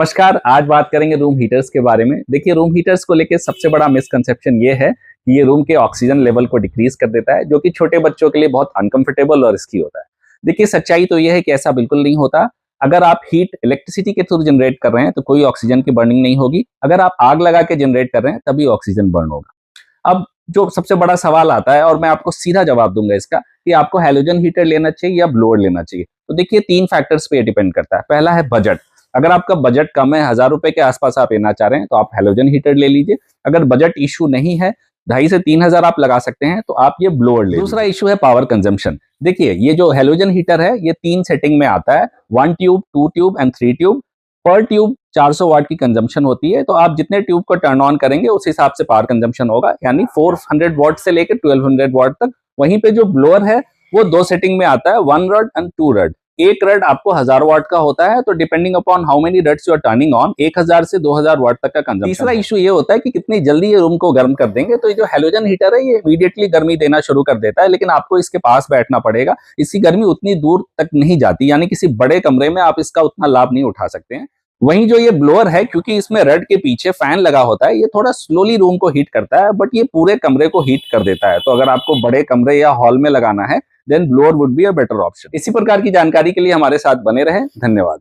नमस्कार। आज बात करेंगे रूम हीटर्स के बारे में। देखिए, रूम हीटर्स को लेके सबसे बड़ा मिसकंसेप्शन ये है कि ये रूम के ऑक्सीजन लेवल को डिक्रीज कर देता है, जो कि छोटे बच्चों के लिए बहुत अनकंफर्टेबल और रिस्की होता है। देखिए, सच्चाई तो ये है कि ऐसा बिल्कुल नहीं होता। अगर आप हीट इलेक्ट्रिसिटी के थ्रू जनरेट कर रहे हैं तो कोई ऑक्सीजन की बर्निंग नहीं होगी। अगर आप आग लगा के जनरेट कर रहे हैं तभी ऑक्सीजन बर्न होगा। अब जो सबसे बड़ा सवाल आता है, और मैं आपको सीधा जवाब दूंगा इसका, कि आपको हैलोजन हीटर लेना चाहिए या ब्लोअर लेना चाहिए। तो देखिए, 3 फैक्टर्स पे डिपेंड करता है। पहला है बजट। अगर आपका बजट कम है, 1000 रुपए के आसपास आप लेना चाह रहे हैं, तो आप हैलोजन हीटर ले लीजिए। अगर बजट इशू नहीं है, 2,500 से 3,000 आप लगा सकते हैं, तो आप ये ब्लोअर ले। दूसरा इशू है पावर कंजम्पशन। देखिए, ये जो हैलोजन हीटर है, ये 3 सेटिंग में आता है, 1 ट्यूब, 2 ट्यूब एंड 3 ट्यूब। पर ट्यूब 400 वाट की कंजम्पशन होती है, तो आप जितने ट्यूब को टर्न ऑन करेंगे उस हिसाब से पावर कंजम्पशन होगा, यानी 400 वाट से लेकर 1200 वाट तक। वहीं पे जो ब्लोअर है वो 2 सेटिंग में आता है, 1 रड एंड 2 रड। एक रड आपको 1000 वाट का होता है, तो depending upon how many rods you are turning on, 1000 से 2000 वाट तक का कंजम्पशन। तीसरा इशू ये होता है कि कितनी जल्दी ये रूम को गर्म कर देंगे। तो ये जो हैलोजन हीटर है, ये इमीडिएटली गर्मी देना शुरू कर देता है, लेकिन आपको इसके पास बैठना पड़ेगा। इसकी गर्मी उतनी दूर तक नहीं जाती, यानी किसी बड़े कमरे में आप इसका उतना लाभ नहीं उठा सकते हैं। वहीं जो ये ब्लोअर है, क्योंकि इसमें रड के पीछे फैन लगा होता है, ये थोड़ा स्लोली रूम को हीट करता है, बट ये पूरे कमरे को हीट कर देता है। तो अगर आपको बड़े कमरे या हॉल में लगाना है, then blower would be a better option. इसी प्रकार की जानकारी के लिए हमारे साथ बने रहें। धन्यवाद।